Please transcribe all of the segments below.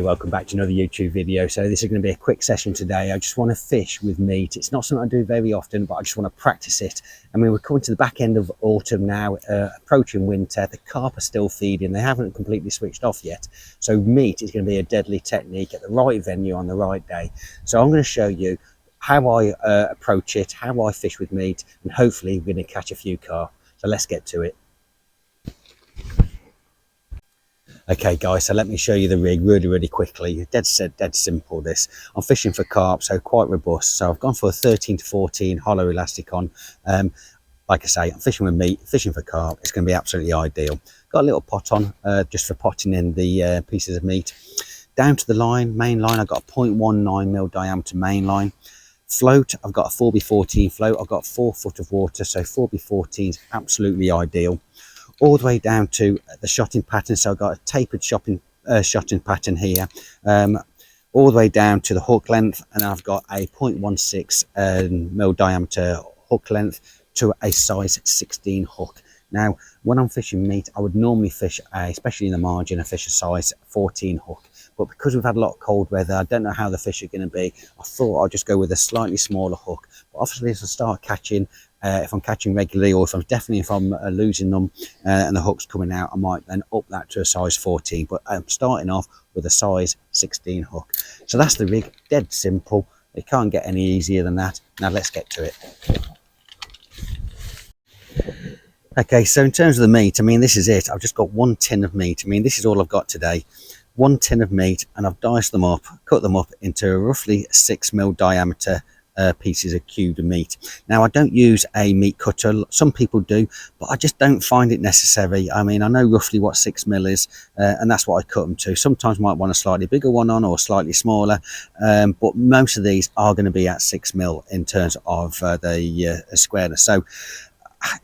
welcome back to another YouTube video. So this is going to be a quick session today. I just want to fish with meat. It's not something I do very often, but I just want to practice it. I mean, we're coming to the back end of autumn now, approaching winter. The carp are still feeding. They haven't completely switched off yet. So meat is going to be a deadly technique at the right venue on the right day. So I'm going to show you how I approach it, how I fish with meat, and hopefully we're going to catch a few carp. So let's get to it. Okay guys, so let me show you the rig really quickly. Dead simple this. I'm fishing for carp, so quite robust. So I've gone for a 13 to 14 hollow elastic on. Like I say, I'm fishing with meat, fishing for carp. It's going to be absolutely ideal. Got a little pot on just for potting in the pieces of meat. Down to the line, main line, I've got a 0.19mm diameter main line. Float, I've got a 4x14 float. I've got 4 foot of water, so 4x14 is absolutely ideal. All the way down to the shotting pattern, so I've got a tapered shotting pattern here, all the way down to the hook length, and I've got a 0.16mm diameter hook length to a size 16 hook. Now when I'm fishing meat, I would normally fish especially in the margin, I fish a size 14 hook, but because we've had a lot of cold weather, I don't know how the fish are going to be. I thought I'd just go with a slightly smaller hook, but obviously as I start catching, if I'm catching regularly, or if I'm losing them and the hook's coming out, I might then up that to a size 14, but I'm starting off with a size 16 hook. So that's the rig, dead simple. It can't get any easier than that. Now let's get to it. Okay, so in terms of the meat, I mean, this is it. I've just got 1 tin of meat. I mean, this is all I've got today. 1 tin of meat, and I've diced them up, cut them up into roughly 6mm diameter pieces of cubed meat. Now I don't use a meat cutter, some people do, but I just don't find it necessary. I mean, I know roughly what 6mm is, and that's what I cut them to. Sometimes I might want a slightly bigger one on, or slightly smaller, but most of these are going to be at 6mm in terms of the squareness. So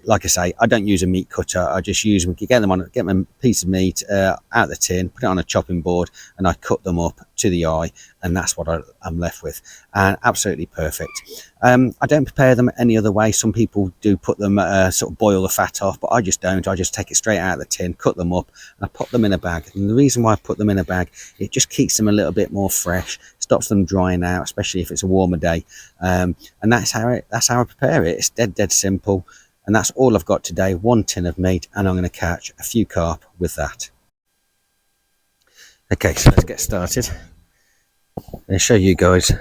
like I say, I don't use a meat cutter. I just use them, get my piece of meat out the tin, put it on a chopping board, and I cut them up to the eye, and that's what I'm left with, and absolutely perfect. I don't prepare them any other way. Some people do put them sort of boil the fat off, but I just don't. I just take it straight out of the tin, cut them up, and I put them in a bag. And the reason why I put them in a bag, it just keeps them a little bit more fresh, stops them drying out, especially if it's a warmer day, and that's how I prepare it. It's dead simple. And that's all I've got today, 1 tin of meat, and I'm going to catch a few carp with that. Okay, so let's get started. I'm going to show you guys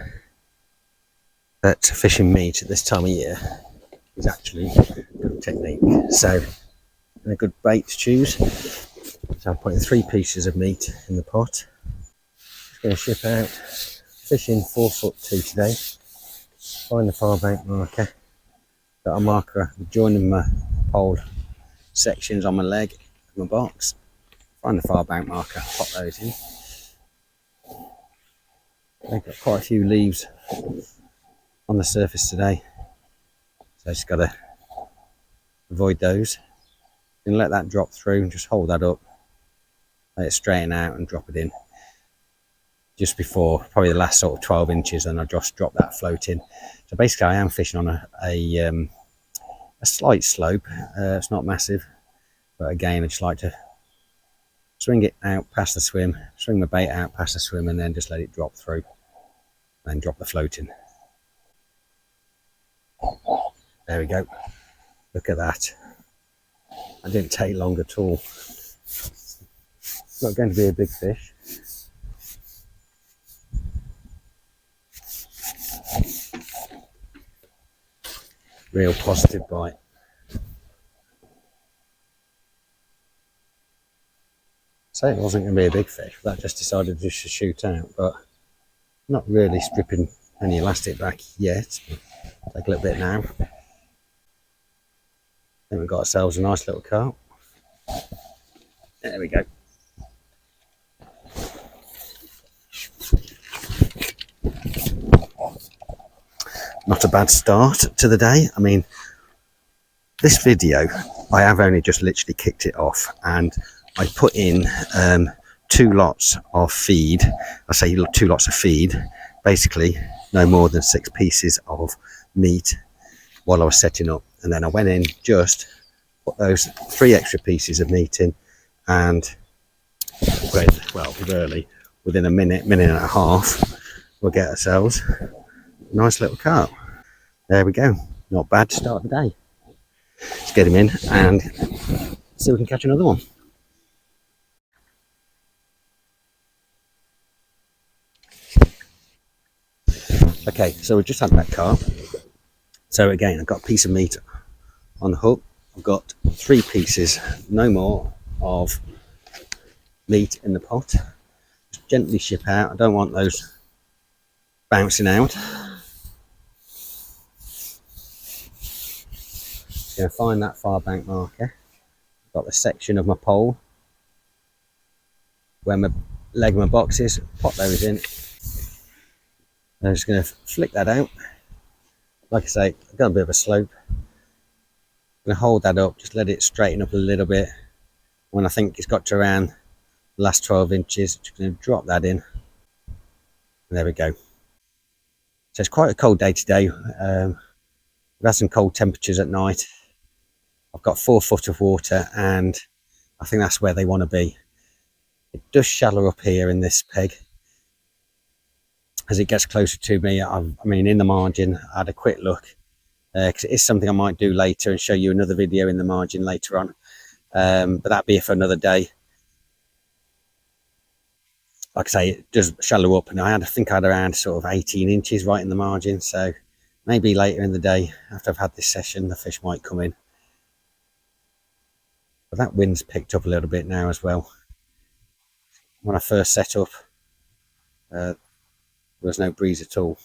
that fishing meat at this time of year is actually a good technique. So, a good bait to choose. So I'm putting 3 pieces of meat in the pot. Just going to ship out, fishing 4'2" today. Find the far bank marker. Got a marker joining my pole sections on my leg of my box. Find the far bank marker, pop those in. I've got quite a few leaves on the surface today, so I just got to avoid those. And let that drop through, and just hold that up, let it straighten out and drop it in. Just before, probably the last sort of 12 inches, and I just drop that float in. So basically I am fishing on a slight slope. It's not massive, but again I just like to swing it out past the swim, swing my bait out past the swim, and then just let it drop through, and drop the float in. There we go. Look at that. That didn't take long at all. It's not going to be a big fish. Real positive bite. So it wasn't going to be a big fish, but that just decided just to shoot out, but not really stripping any elastic back yet. Take a little bit now. I think we've got ourselves a nice little carp. There we go. Not a bad start to the day. I mean, this video, I have only just literally kicked it off, and I put in 2 lots of feed. I say 2 lots of feed, basically no more than 6 pieces of meat while I was setting up, and then I went in, just put those 3 extra pieces of meat in, and well, early within a minute, minute and a half, we'll get ourselves a nice little carp. There we go. Not bad to start the day. Let's get him in and see if we can catch another one. Okay, so we just had that carp. So again, I've got a piece of meat on the hook. I've got 3 pieces, no more, of meat in the pot. Just gently ship out. I don't want those bouncing out. Just going to find that far bank marker. I've got the section of my pole where my leg of my box is. Pop those in. I'm just going to flick that out. Like I say, I've got a bit of a slope. I'm going to hold that up, just let it straighten up a little bit. When I think it's got to around the last 12 inches, just going to drop that in. And there we go. So it's quite a cold day today. We've had some cold temperatures at night. I've got 4 foot of water and I think that's where they want to be. It does shallow up here in this peg. As it gets closer to me, I mean, in the margin, I had a quick look because it is something I might do later and show you another video in the margin later on. But that'd be it for another day. Like I say, it does shallow up, and I think I had around sort of 18 inches right in the margin. So maybe later in the day, after I've had this session, the fish might come in. But that wind's picked up a little bit now as well. When I first set up, there was no breeze at all.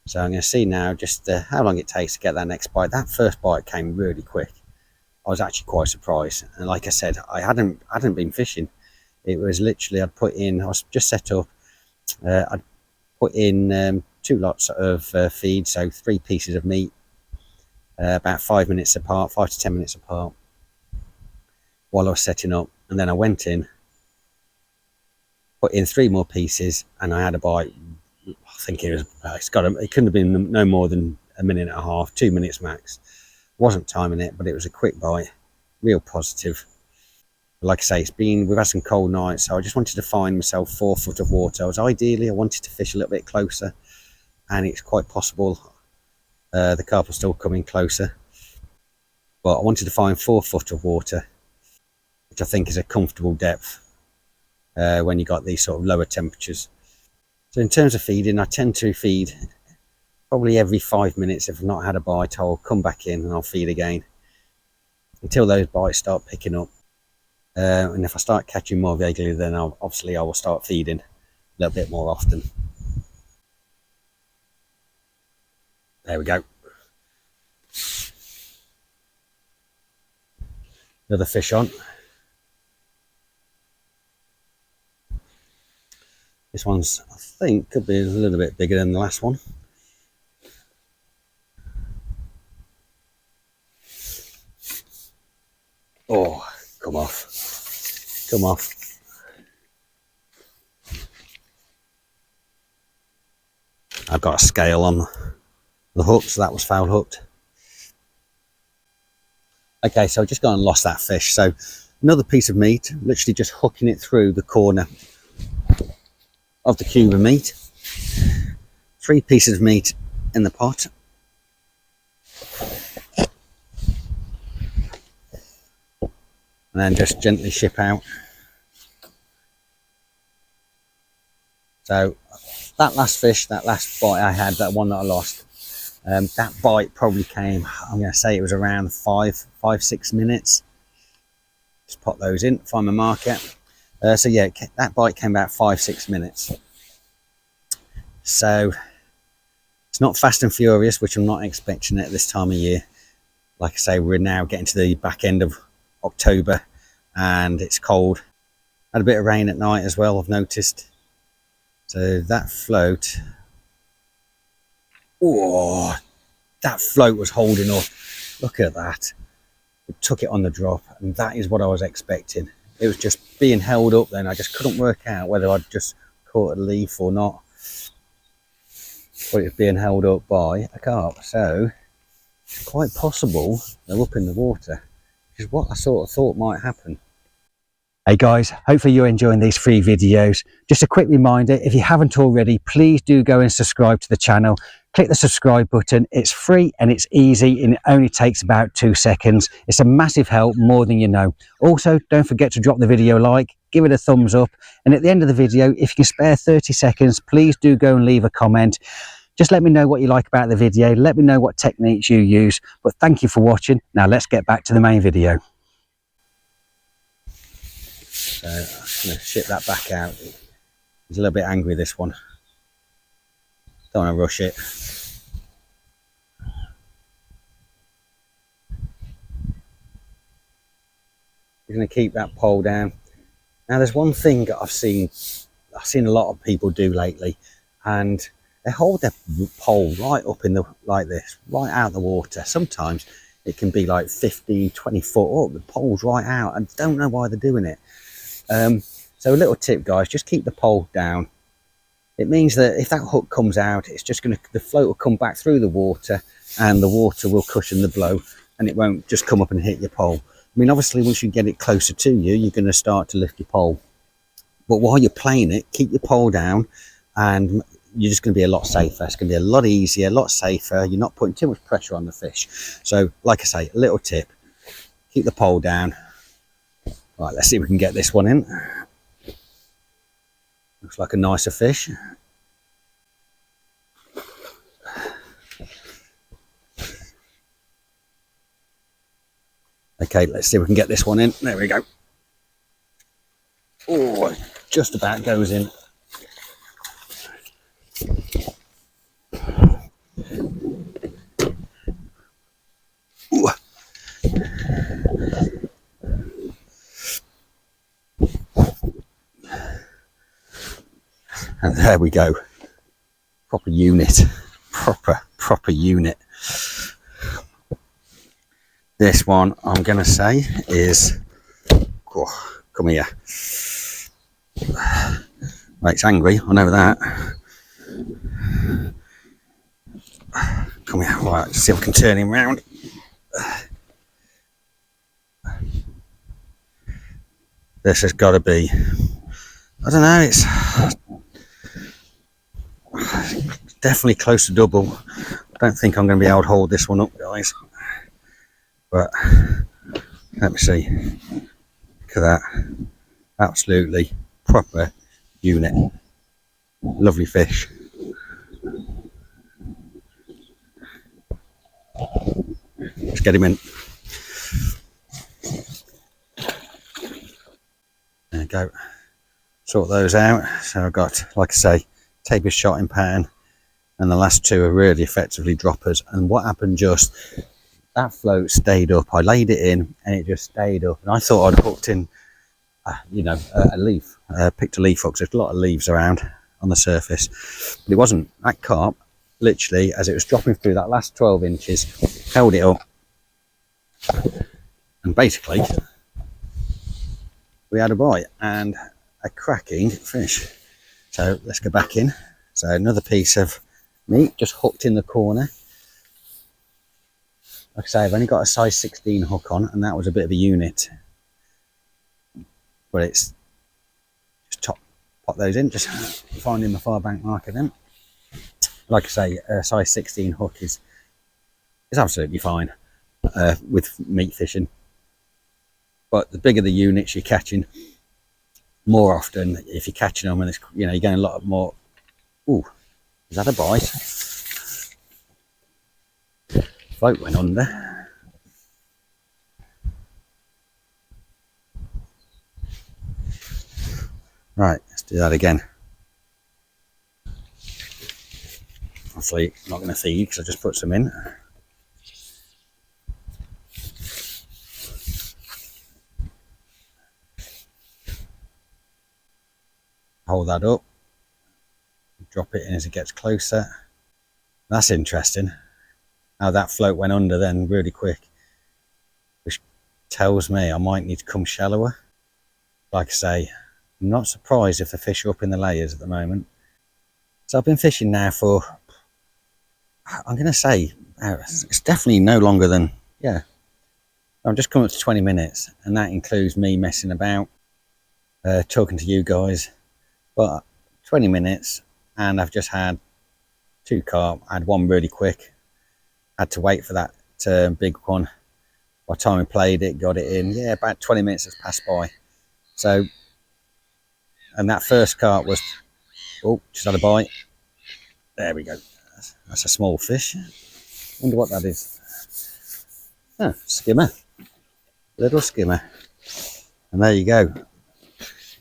So I'm going to see now just how long it takes to get that next bite. That first bite came really quick. I was actually quite surprised. And like I said, I hadn't been fishing. It was literally, I was just set up. I'd put in 2 lots of feed, so 3 pieces of meat, about 5 minutes apart, 5 to 10 minutes apart, while I was setting up. And then I went in, put in 3 more pieces, and I had a bite. I think it couldn't have been no more than a minute and a half, 2 minutes max. Wasn't timing it, but it was a quick bite, real positive. But like I say, we've had some cold nights, so I just wanted to find myself 4 foot of water. I wanted to fish a little bit closer, and it's quite possible the carp will still come in closer. But I wanted to find 4 foot of water, which I think is a comfortable depth when you got these sort of lower temperatures. So in terms of feeding, I tend to feed probably every 5 minutes. If I've not had a bite, I'll come back in and I'll feed again until those bites start picking up. And if I start catching more regularly, then I will start feeding a little bit more often. There we go. Another fish on. This one's, I think, could be a little bit bigger than the last one. Oh, come off. Come off. I've got a scale on the hook, so that was foul hooked. Okay, so I've just gone and lost that fish. So another piece of meat, literally just hooking it through the corner of the cube of meat. 3 pieces of meat in the pot. And then just gently ship out. So that last fish, that last bite I had, that one that I lost, that bite probably came, I'm going to say it was around 5-6 minutes. Just pop those in, find my marker. So yeah, that bite came about 5-6 minutes. So it's not fast and furious, which I'm not expecting at this time of year. Like I say, we're now getting to the back end of October and it's cold. Had a bit of rain at night as well, I've noticed. So that float, oh, that float was holding up. Look at that. It took it on the drop, and that is what I was expecting. It was just being held up then. I just couldn't work out whether I'd just caught a leaf or not. But it was being held up by a carp. So it's quite possible they're up in the water, which is what I sort of thought might happen. Hey guys, hopefully you're enjoying these free videos. Just a quick reminder, if you haven't already, please do go and subscribe to the channel. Click the subscribe button. It's free and it's easy and it only takes about 2 seconds. It's a massive help, more than you know. Also, don't forget to drop the video a like, give it a thumbs up, and at the end of the video, if you can spare 30 seconds, please do go and leave a comment. Just let me know what you like about the video. Let me know what techniques you use. But thank you for watching. Now let's get back to the main video. So I'm going to ship that back out. He's a little bit angry, this one. Don't want to rush it. We're going to keep that pole down. Now there's one thing that I've seen a lot of people do lately, and they hold their pole right up in the, like this, right out the water. Sometimes it can be like 15, 20 foot up, the pole's right out, and don't know why they're doing it. So a little tip, guys, just keep the pole down. It means that if that hook comes out, it's just going to, the float will come back through the water and the water will cushion the blow and it won't just come up and hit your pole. I mean, obviously once you get it closer to you, you're going to start to lift your pole. But while you're playing it, keep your pole down and you're just going to be a lot safer. It's going to be a lot easier, a lot safer. You're not putting too much pressure on the fish. So like I say, a little tip, keep the pole down. Right, let's see if we can get this one in. Looks like a nicer fish. Okay, let's see if we can get this one in. There we go. Oh, just about goes in. Ooh. And there we go. Proper unit. Proper unit. This one, I'm going to say, is... Oh, come here. Right, it's angry, I know that. Come here. Right, let's see if I can turn him round. This has got to be... I don't know, it's... definitely close to double. I don't think I'm going to be able to hold this one up, guys. But let me see. Look at that. Absolutely proper unit. Lovely fish. Let's get him in. There we go. Sort those out. So I've got, like I say, taper shotting pattern, and the last two are really effectively droppers. And what happened, just that float stayed up. I laid it in and it just stayed up, and I thought I'd hooked in you know, a leaf, picked a leaf hook. There's a lot of leaves around on the surface, but it wasn't. That carp, literally, as it was dropping through that last 12 inches, held it up, and basically we had a bite and a cracking fish. So let's go back in. So another piece of meat just hooked in the corner. Like I say, I've only got a size 16 hook on, and that was a bit of a unit. But it's just pop those in, just finding the far bank marker then. Like I say, a size 16 hook is absolutely fine with meat fishing. But the bigger the units you're catching, more often, if you're catching them and it's, you know, you're getting a lot more. Ooh, is that a bite? Float went under. Right, let's do that again. Obviously, I'm not going to feed because I just put some in. Hold that up. Drop it in as it gets closer. That's interesting. How that float went under then really quick, which tells me I might need to come shallower. Like I say, I'm not surprised if the fish are up in the layers at the moment. So I've been fishing now for, I'm going to say, it's definitely no longer than, yeah, I'm just coming up to 20 minutes, and that includes me messing about. talking to you guys. But 20 minutes and I've just had 2 carp. I had one really quick, had to wait for that big one. By the time we played it, got it in, yeah, about 20 minutes has passed by. So, and that first carp was, oh, just had a bite. There we go. That's a small fish. Wonder what that is. Oh, skimmer. Little skimmer. And there you go.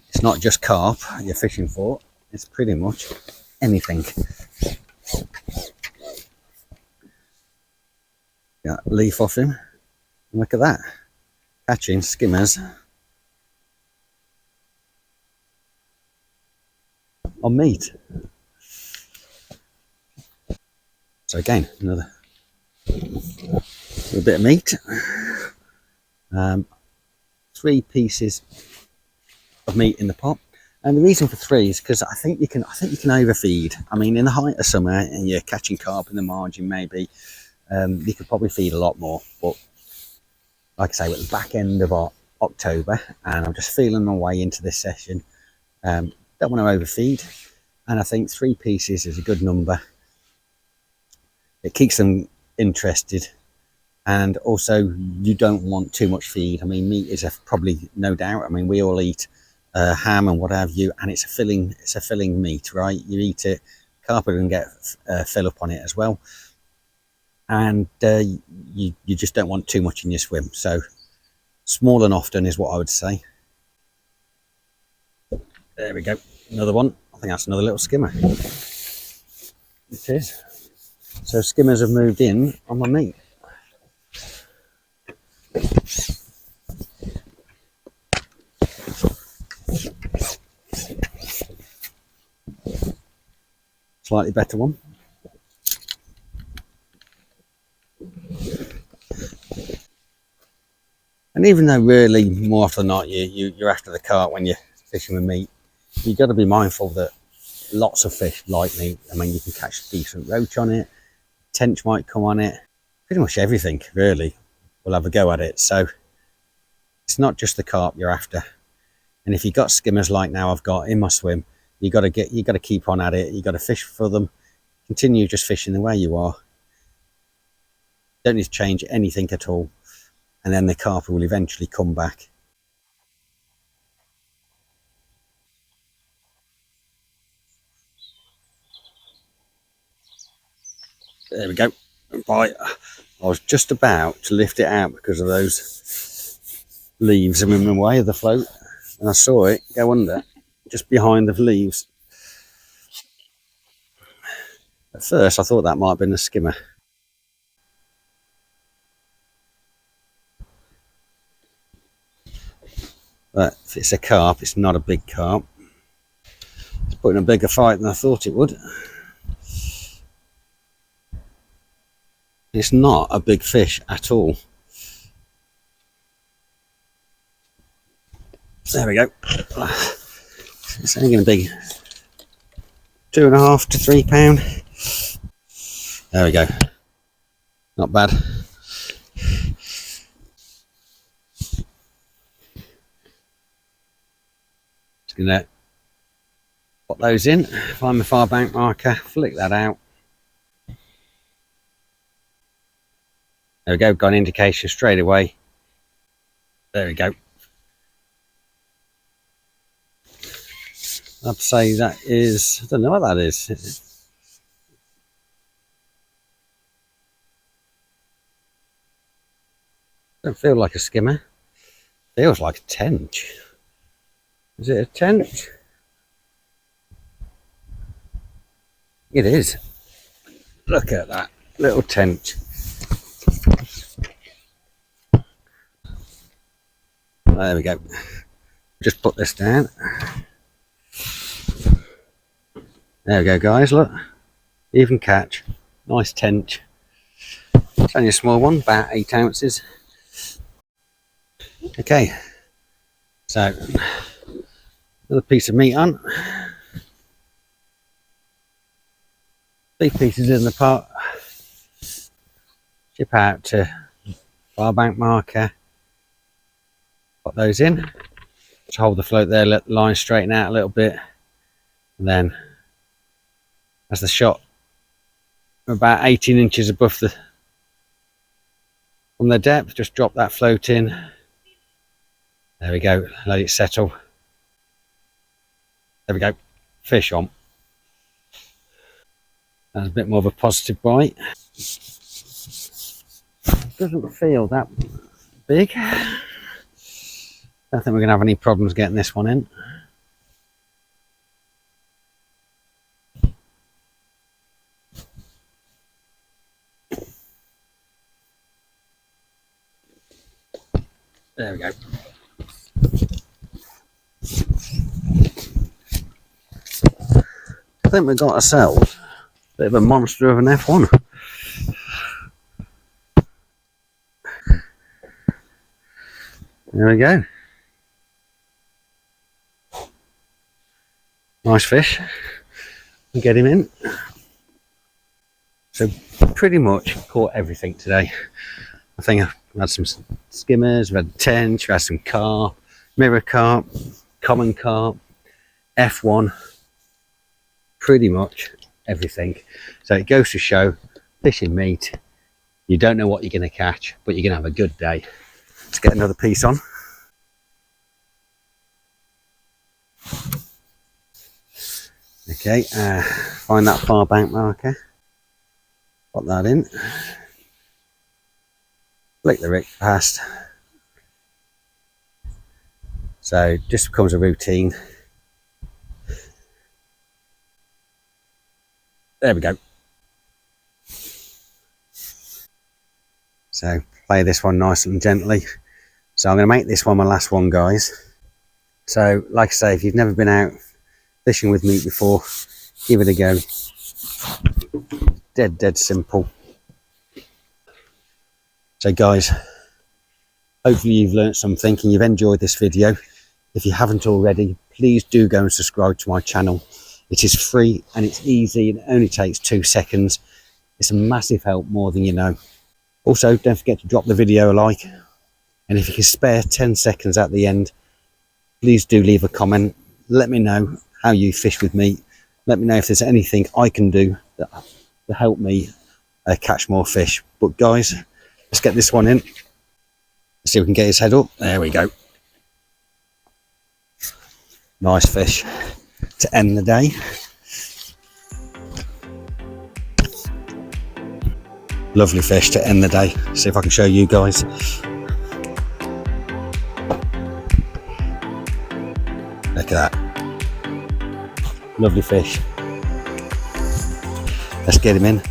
It's not just carp you're fishing for. It's pretty much anything. Got a leaf off him. Look at that. Catching skimmers on meat. So again, another little bit of meat. 3 pieces of meat in the pot, and the reason for 3 is because I think you can overfeed. I mean, in the height of summer and you're catching carp in the margin, maybe you could probably feed a lot more, but like I say, we're at the back end of October and I'm just feeling my way into this session. Don't want to overfeed, and I think 3 pieces is a good number. It keeps them interested, and also you don't want too much feed. I mean, meat is probably, no doubt, I mean, we all eat ham and what have you, and it's a filling meat, right? You eat it, carp and get fill up on it as well, and you just don't want too much in your swim. So small and often is what I would say. There we go, another one. I think that's another little skimmer. It is. So skimmers have moved in on my meat. Slightly better one. And even though really more often than not you're after the carp when you're fishing with meat, you've got to be mindful that lots of fish like meat. I mean, you can catch a decent roach on it, tench might come on it, pretty much everything really will have a go at it. So it's not just the carp you're after. And if you've got skimmers like now I've got in my swim, you got to keep on at it. You got to fish for them, continue just fishing the way you are. Don't need to change anything at all, and then the carp will eventually come back. There we go. Right, I was just about to lift it out because of those leaves in the way of the float, and I saw it go under just behind the leaves. At first I thought that might have been a skimmer. But if it's a carp, it's not a big carp. It's putting a bigger fight than I thought it would. It's not a big fish at all. There we go. It's only going to be 2.5 to 3 pound. There we go. Not bad. Just going to put those in, find my far bank marker, flick that out. There we go, got an indication straight away. There we go. I'd say that is, I don't know what that is. Don't feel like a skimmer. Feels like a tench. Is it a tench? It is. Look at that little tench. There we go. Just put this down. There we go, guys. Look, even catch. Nice tench. It's only a small one, about 8 ounces. Okay, so another piece of meat on. 3 pieces in the pot. Chip out to far bank marker. Put those in. to hold the float there, let the line straighten out a little bit, and then as the shot about 18 inches above the from the depth, just drop that float in. There we go, let it settle. There we go, fish on. That's a bit more of a positive bite. Doesn't feel that big. Don't think we're going to have any problems getting this one in. There we go. I think we've got ourselves a bit of a monster of an F1. There we go. Nice fish. We'll get him in. So pretty much caught everything today. I think I've had some skimmers, we've had tench, we've had some carp, mirror carp, common carp, F1, pretty much everything. So it goes to show, fishing meat, you don't know what you're going to catch, but you're going to have a good day. Let's get another piece on. Okay, find that far bank marker, put that in, flick the rig past. So just becomes a routine. There we go. So play this one nice and gently. So I'm going to make this one my last one, guys. So like I say, if you've never been out fishing with meat before, give it a go. Dead simple. So guys, hopefully you've learned something and you've enjoyed this video. If you haven't already, please do go and subscribe to my channel. It is free and it's easy and it only takes 2 seconds. It's a massive help, more than you know. Also, don't forget to drop the video a like. And if you can spare 10 seconds at the end, please do leave a comment. Let me know how you fish with me. Let me know if there's anything I can do that will help me catch more fish. But guys, let's get this one in. Let's see if we can get his head up. There we go. Nice fish to end the day. Lovely fish to end the day. See if I can show you guys. Look at that. Lovely fish. Let's get him in.